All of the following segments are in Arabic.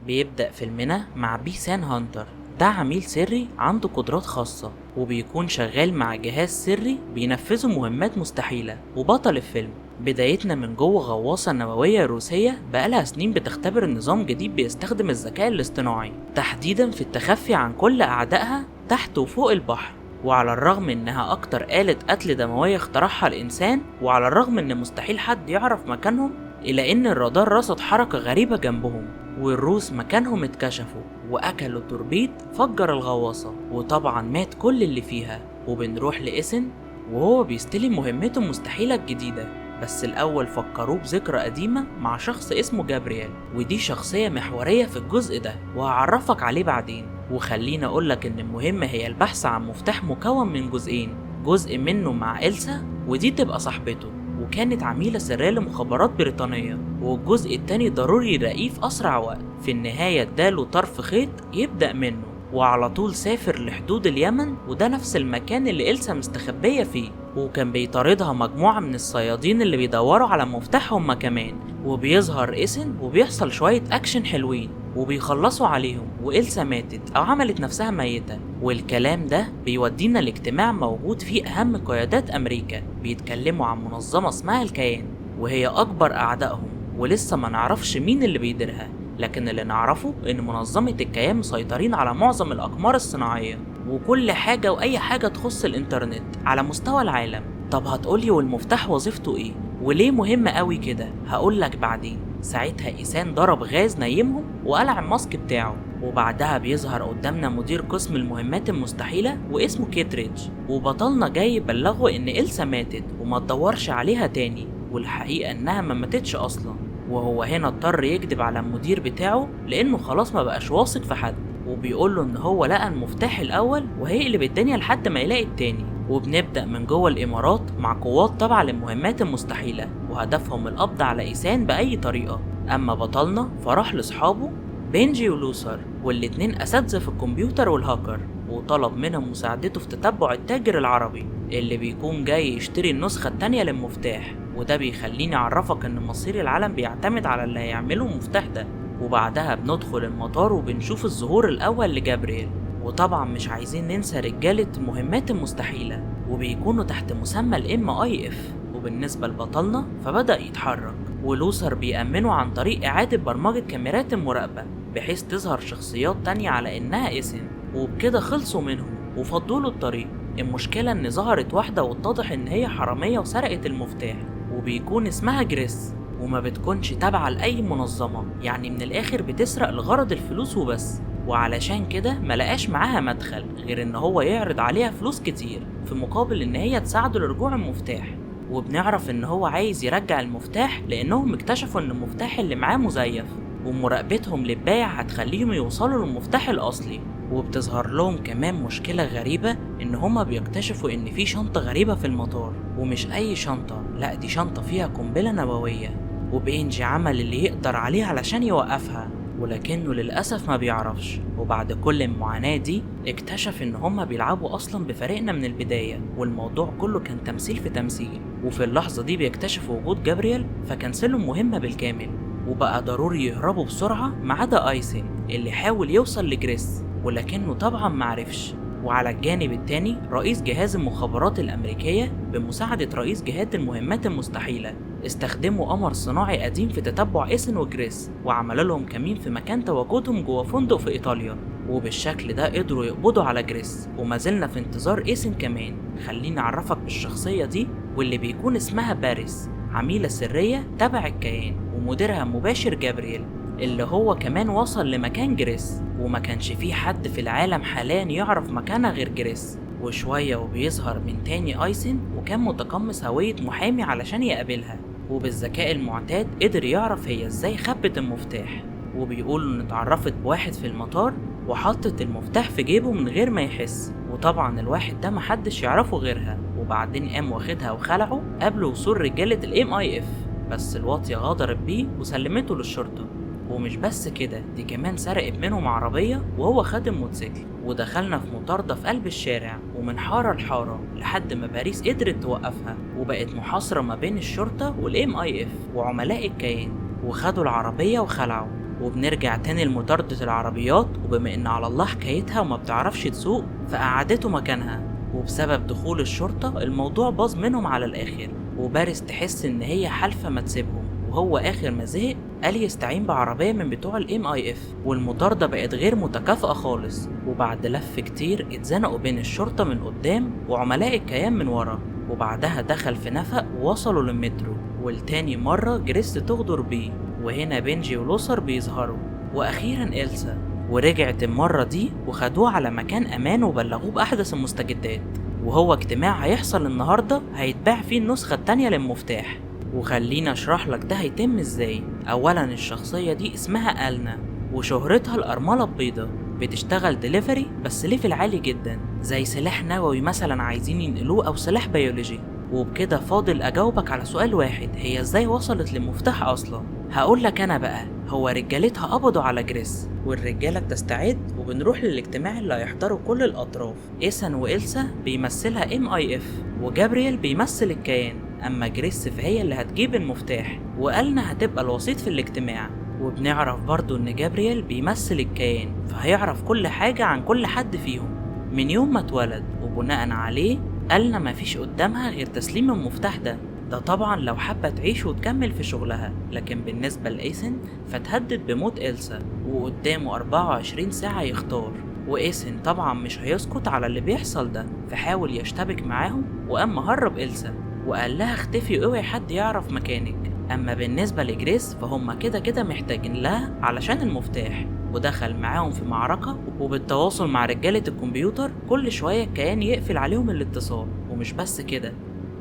بيبدأ فيلمنا مع بيسان هانتر. ده عميل سري عنده قدرات خاصة وبيكون شغال مع جهاز سري بينفذوا مهمات مستحيلة. وبطل الفيلم بدايتنا من جوه غواصة نووية روسية بقالها سنين بتختبر نظام جديد بيستخدم الذكاء الاصطناعي تحديدا في التخفي عن كل أعدائها تحت وفوق البحر. وعلى الرغم انها اكتر آلة قتل دموية اخترعها الانسان، وعلى الرغم ان مستحيل حد يعرف مكانهم، الا ان الرادار رصد حركة غريبة جنبهم، والروس مكانهم اتكشفوا واكلوا التوربيد فجر الغواصة، وطبعا مات كل اللي فيها. وبنروح لإيسن وهو بيستلم مهمته المستحيلة الجديدة، بس الأول فكروه بذكرى قديمة مع شخص اسمه جابرييل، ودي شخصية محورية في الجزء ده وهعرفك عليه بعدين. وخليني أقولك إن المهمة هي البحث عن مفتاح مكون من جزئين، جزء منه مع إلسا ودي تبقى صاحبته وكانت عميلة سرية لمخابرات بريطانية، والجزء التاني ضروري يلاقيه في أسرع وقت. في النهاية اداله طرف خيط يبدأ منه وعلى طول سافر لحدود اليمن، وده نفس المكان اللي إلسا مستخبية فيه، وكان بيطاردها مجموعة من الصيادين اللي بيدوروا على مفتاح هما كمان. وبيظهر إيسن وبيحصل شوية أكشن حلوين وبيخلصوا عليهم، وإلسا ماتت أو عملت نفسها ميتة. والكلام ده بيودينا لاجتماع موجود فيه أهم قيادات أمريكا بيتكلموا عن منظمة اسمها الكيان، وهي أكبر أعدائهم ولسه ما نعرفش مين اللي بيديرها، لكن اللي نعرفه إن منظمة الكيان مسيطرين على معظم الأقمار الصناعية وكل حاجة وأي حاجة تخص الإنترنت على مستوى العالم. طب هتقولي والمفتاح وظيفته إيه؟ وليه مهم قوي كده؟ هقولك بعدين. ساعتها إيسان ضرب غاز نيمهم وقلع الماسك بتاعه، وبعدها بيظهر قدامنا مدير قسم المهمات المستحيلة واسمه كيتريدج، وبطلنا جاي يبلغه إن إلسا ماتت وما تدورش عليها تاني، والحقيقة إنها ما ماتتش أصلا. وهو هنا اضطر يكذب على المدير بتاعه لأنه خلاص ما بقاش واثق في حد، وبيقوله إن هو لقى المفتاح الأول وهيقلب الدنيا لحد ما يلاقي التاني. وبنبدأ من جوه الإمارات مع قوات تابعة للمهمات المستحيلة وهدفهم القبض على إيسان بأي طريقة. أما بطلنا فراح لأصحابه بنجي ولوثر، والاتنين أساتذة في الكمبيوتر والهاكر، وطلب منهم مساعدته في تتبع التاجر العربي اللي بيكون جاي يشتري النسخة التانية للمفتاح. وده بيخليني أعرفك إن مصير العالم بيعتمد على اللي هيعمله المفتاح ده. وبعدها بندخل المطار وبنشوف الظهور الأول لجابرييل، وطبعا مش عايزين ننسى رجالة مهمات المستحيلة وبيكونوا تحت مسمى MI5. وبالنسبة لبطلنا فبدأ يتحرك، ولوثر بيأمنه عن طريق إعادة برمجة كاميرات المراقبة بحيث تظهر شخصيات تانية على إنها إيسن، وبكده خلصوا منهم وفضلوا الطريق. المشكلة إن ظهرت واحدة واتضح إن هي حرامية وسرقت المفتاح، وبيكون اسمها جريس وما بتكونش تابعة لأي منظمة، يعني من الآخر بتسرق لغرض الفلوس وبس. وعلشان كده ملقاش معاها مدخل غير إن هو يعرض عليها فلوس كتير في مقابل إن هي تساعده لرجوع المفتاح. وبنعرف إن هو عايز يرجع المفتاح لأنهم اكتشفوا إن المفتاح اللي معاه مزيف، ومراقبتهم للبائع هتخليهم يوصلوا للمفتاح الأصلي. وبتظهر لهم كمان مشكلة غريبة إن هما بيكتشفوا إن في شنطة غريبة في المطار، ومش أي شنطة، لأ دي شنطة فيها قنبلة نووية، وبينجي عمل اللي يقدر عليه علشان يوقفها ولكنه للأسف ما بيعرفش. وبعد كل المعاناة دي اكتشف إن هما بيلعبوا أصلا بفريقنا من البداية، والموضوع كله كان تمثيل في تمثيل. وفي اللحظة دي بيكتشفوا وجود جابرييل فكنسلوا المهمة بالكامل، وبقى ضروري يهربوا بسرعة ما عدا أيسن اللي حاول يوصل لجريس ولكنه طبعا معرفش. وعلى الجانب التاني رئيس جهاز المخابرات الأمريكية بمساعدة رئيس جهاز المهمات المستحيلة استخدموا قمر صناعي قديم في تتبع إيسن وجريس، وعملوا لهم كمين في مكان تواجدهم جوه فندق في إيطاليا، وبالشكل ده قدروا يقبضوا على جريس. وما زلنا في انتظار إيسن كمان. خليني أعرفك بالشخصية دي واللي بيكون اسمها باريس، عميلة سرية تبع الكيان ومديرها مباشر جابرييل اللي هو كمان وصل لمكان جريس، وما كانش فيه حد في العالم حاليا يعرف مكانها غير جريس. وشوية وبيظهر من تاني أيسن وكان متقمص هوية محامي علشان يقابلها، وبالذكاء المعتاد قدر يعرف هي ازاي خبت المفتاح. وبيقولوا ان اتعرفت بواحد في المطار وحطت المفتاح في جيبه من غير ما يحس، وطبعا الواحد ده محدش يعرفه غيرها. وبعدين قام واخدها وخلعه قبل وصول رجالة MI5، بس الواطية غادرت بيه وسلمته للشرطة. ومش بس كده، دي كمان سرقت منهم عربية وهو خد الموتوسيكل. ودخلنا في مطاردة في قلب الشارع ومن حارة لحارة لحد ما باريس قدرت توقفها، وبقت محاصرة ما بين الشرطة والMI5 وعملاء الكيان، وخدوا العربية وخلعوا. وبنرجع تاني لمطاردة العربيات، وبما ان على الله حكايتها وما بتعرفش تسوق فقعدته مكانها، وبسبب دخول الشرطة الموضوع باظ منهم على الاخر، وباريس تحس ان هي حالفة ما تسيبهم، وهو اخر ما زهق قال يستعين بعربية من بتوع الMI5، والمطاردة بقت غير متكافئة خالص، وبعد لف كتير اتزنقوا بين الشرطة من قدام وعملاء الكيان من ورا، وبعدها دخل في نفق ووصلوا للمترو، والتاني مرة جريس تغدر بيه، وهنا بنجي ولوثر بيظهروا، واخيرا إلسا، ورجعت المرة دي وخدوه على مكان امان وبلغوه باحدث المستجدات، وهو اجتماع هيحصل النهاردة هيتباع فيه النسخة التانية للمفتاح. وخلينا اشرح لك ده هيتم ازاي. اولا الشخصية دي اسمها ألنا، وشهرتها الأرملة البيضة، بتشتغل ديليفري بس ليفل عالي جدا، زي سلاح نووي مثلا عايزين ينقلوه او سلاح بيولوجي. وبكده فاضل اجاوبك على سؤال واحد، هي ازاي وصلت للمفتاح اصلا؟ هقول لك انا بقى، هو رجالتها قبضوا على جريس والرجاله بتستعد، وبنروح للاجتماع اللي هيحضره كل الاطراف. ايثان وإلسا بيمثلها MI5، وجابرييل بيمثل الكيان، اما جريس فهي اللي هتجيب المفتاح، وألنا هتبقى الوسيط في الاجتماع. وبنعرف برضو ان جابرييل بيمثل الكيان، فهيعرف كل حاجة عن كل حد فيهم من يوم ما اتولد، وبناء عليه ألنا مفيش قدامها غير تسليم المفتاح ده طبعا لو حابة تعيش وتكمل في شغلها. لكن بالنسبة لإيثان فتهدد بموت إلسا، وقدامه 24 ساعة يختار، وإيثان طبعا مش هيسكت على اللي بيحصل ده، فحاول يشتبك معاهم وقام هرب إلسا وقال لها اختفي اوعي حد يعرف مكانك. اما بالنسبة لجريس فهم كده محتاجين لها علشان المفتاح، ودخل معاهم في معركة، وبالتواصل مع رجالة الكمبيوتر كل شوية الكيان يقفل عليهم الاتصال. ومش بس كده،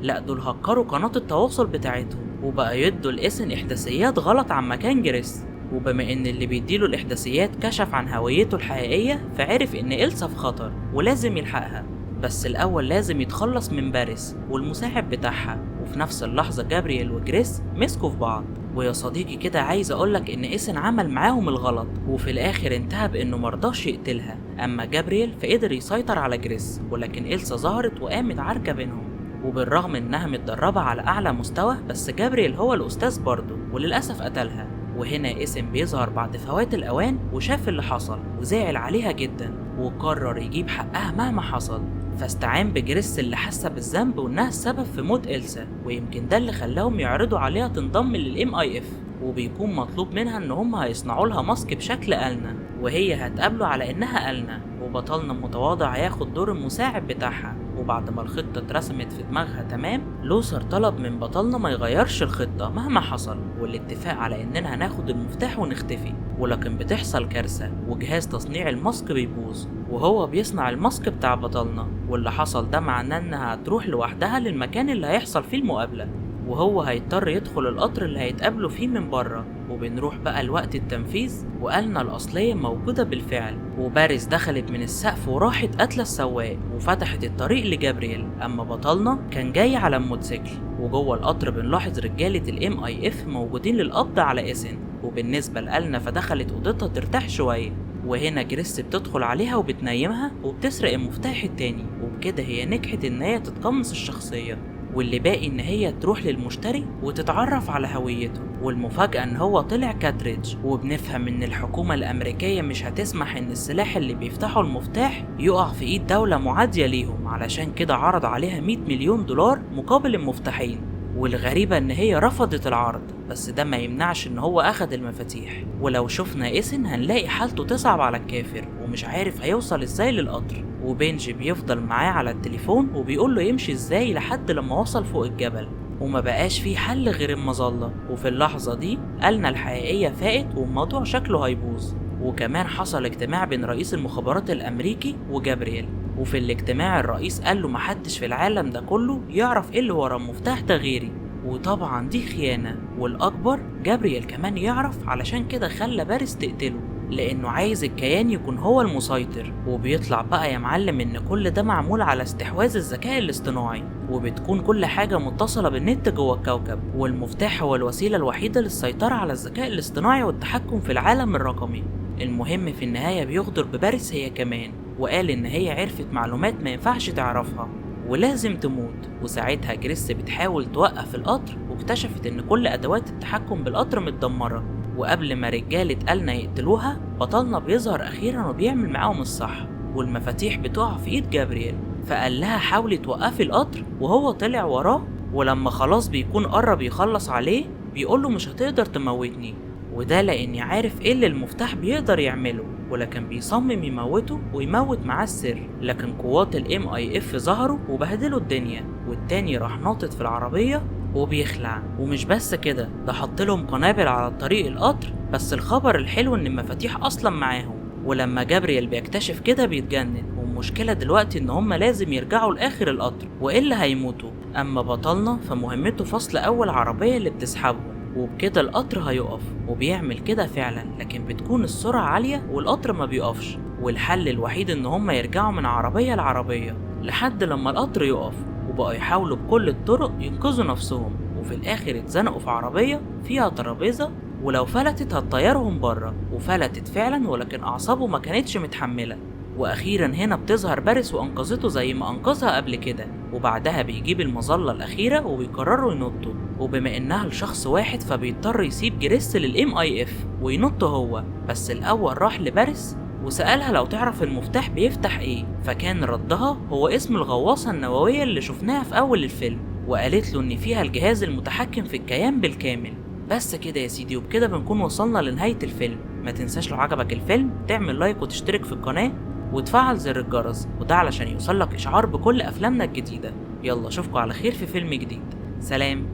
لا دول هكروا قناة التواصل بتاعتهم، وبقى يدوا لإيثان احداثيات غلط عن مكان جريس، وبما ان اللي بيديله الاحداثيات كشف عن هويته الحقيقية فعرف ان إلسا في خطر ولازم يلحقها، بس الأول لازم يتخلص من باريس والمساعد بتاعها. وفي نفس اللحظة جابرييل وجريس مسكوا في بعض. ويا صديقي كده عايز أقولك إن إيثان عمل معاهم الغلط، وفي الآخر انتهى بإنه مرضاش يقتلها، أما جابرييل فقدر يسيطر على جريس، ولكن إلسا ظهرت وقامت عركة بينهم، وبالرغم إنها متدربة على أعلى مستوى بس جابرييل هو الأستاذ برضه، وللأسف قتلها. وهنا إيثان بيظهر بعد فوات الأوان وشاف اللي حصل وزعل عليها جدا، وقرر يجيب حقها مهما حصل، فاستعان بجريس اللي حاسه بالذنب وانها السبب في موت إلسا، ويمكن ده اللي خلاهم يعرضوا عليها تنضم للMI5، وبيكون مطلوب منها ان هم هيصنعوا لها ماسك بشكل ألنا، وهي هتقابله على انها ألنا، وبطلنا المتواضع هياخد دور المساعد بتاعها. وبعد ما الخطة اترسمت في دماغها تمام، لوثر طلب من بطلنا ما يغيرش الخطة مهما حصل، والاتفاق على اننا هناخد المفتاح ونختفي. ولكن بتحصل كارثة، وجهاز تصنيع الماسك بيبوظ وهو بيصنع الماسك بتاع بطلنا، واللي حصل ده معناه انها هتروح لوحدها للمكان اللي هيحصل فيه المقابلة، وهو هيضطر يدخل القطر اللي هيتقابلوا فيه من بره. وبنروح بقى لوقت التنفيذ، وقالنا الأصلية موجودة بالفعل، وباريس دخلت من السقف وراحت قتلة السواق وفتحت الطريق لجابرييل، أما بطلنا كان جاي على الموتوسيكل. وجوه القطر بنلاحظ رجالة الMI5 موجودين للقبض على إيثان، وبالنسبة لألنا فدخلت أوضتها ترتاح شوية، وهنا جريس بتدخل عليها وبتنيمها وبتسرق المفتاح التاني، وبكده هي نجحت إن هي تتقمص الشخصية، واللي باقي ان هي تروح للمشتري وتتعرف على هويته. والمفاجأة ان هو طلع كاتريدج، وبنفهم ان الحكومة الامريكية مش هتسمح ان السلاح اللي بيفتحه المفتاح يقع في ايد دولة معادية ليهم، علشان كده عرض عليها 100 مليون دولار مقابل المفتاحين، والغريبة ان هي رفضت العرض، بس ده ما يمنعش ان هو اخد المفاتيح. ولو شفنا إيثان هنلاقي حالته تصعب على الكافر، ومش عارف هيوصل ازاي للقطر، وبنجي بيفضل معاه على التليفون وبيقول له يمشي ازاي لحد لما وصل فوق الجبل، وما بقاش فيه حل غير المظلة. وفي اللحظة دي ألنا الحقيقية فاقت والموضوع شكله هيبوظ. وكمان حصل اجتماع بين رئيس المخابرات الأمريكي وجابرييل، وفي الاجتماع الرئيس قال له محدش في العالم ده كله يعرف ايه اللي ورا المفتاح ده غيري، وطبعا دي خيانة، والأكبر جابرييل كمان يعرف، علشان كده خلى باريس تقتله لأنه عايز الكيان يكون هو المسيطر. وبيطلع بقى يا معلم إن كل ده معمول على استحواذ الذكاء الاصطناعي، وبتكون كل حاجة متصلة بالنت جوه الكوكب، والمفتاح هو الوسيلة الوحيدة للسيطرة على الذكاء الاصطناعي والتحكم في العالم الرقمي. المهم في النهاية بيغدر بباريس هي كمان، وقال إن هي عرفت معلومات ما ينفعش تعرفها ولازم تموت. وساعتها جريس بتحاول توقف القطر، واكتشفت ان كل ادوات التحكم بالقطر متدمرة، وقبل ما رجالة ألنا يقتلوها بطلنا بيظهر أخيرا وبيعمل معاهم الصح، والمفاتيح بتقع في إيد جابرييل، فقال لها حاولي توقفي القطر وهو طلع وراه، ولما خلاص بيكون قرب يخلص عليه بيقوله مش هتقدر تموتني، وده لأني عارف إيه اللي المفتاح بيقدر يعمله، ولكن بيصمم يموته ويموت معاه السر. لكن قوات ال MI5 ظهروا وبهدلوا الدنيا، والتاني راح ناطط في العربية وبيخلع. ومش بس كده، ده حطلهم قنابل على طريق القطر، بس الخبر الحلو ان المفاتيح اصلا معاهم. ولما جابرييل بيكتشف كده بيتجنن، والمشكلة دلوقتي ان هما لازم يرجعوا لاخر القطر والا هيموتوا. اما بطلنا فمهمته فصل اول عربية اللي بتسحبهم، وبكده القطر هيقف، وبيعمل كده فعلا، لكن بتكون السرعة عالية والقطر ما بيقفش، والحل الوحيد ان هما يرجعوا من عربية لعربية لحد لما القطر يقف، وبقوا يحاولوا بكل الطرق ينقذوا نفسهم، وفي الاخر اتزنقوا في عربية فيها ترابيزة، ولو فلتت هتطيرهم بره، وفلتت فعلا، ولكن اعصابه ما كانتش متحملة. واخيرا هنا بتظهر باريس وانقذته زي ما انقذها قبل كده، وبعدها بيجيب المظلة الاخيرة وبيقرروا ينطوا، وبما انها لشخص واحد فبيضطر يسيب جريس للMI5 وينط هو، بس الاول راح لباريس وسألها لو تعرف المفتاح بيفتح ايه، فكان ردها هو اسم الغواصة النووية اللي شفناها في اول الفيلم، وقالت له ان فيها الجهاز المتحكم في الكيان بالكامل. بس كده يا سيدي، وبكده بنكون وصلنا لنهاية الفيلم. ما تنساش لو عجبك الفيلم تعمل لايك وتشترك في القناة وتفعل زر الجرس، وده علشان يوصلك اشعار بكل افلامنا الجديدة. يلا اشوفكوا على خير في فيلم جديد، سلام.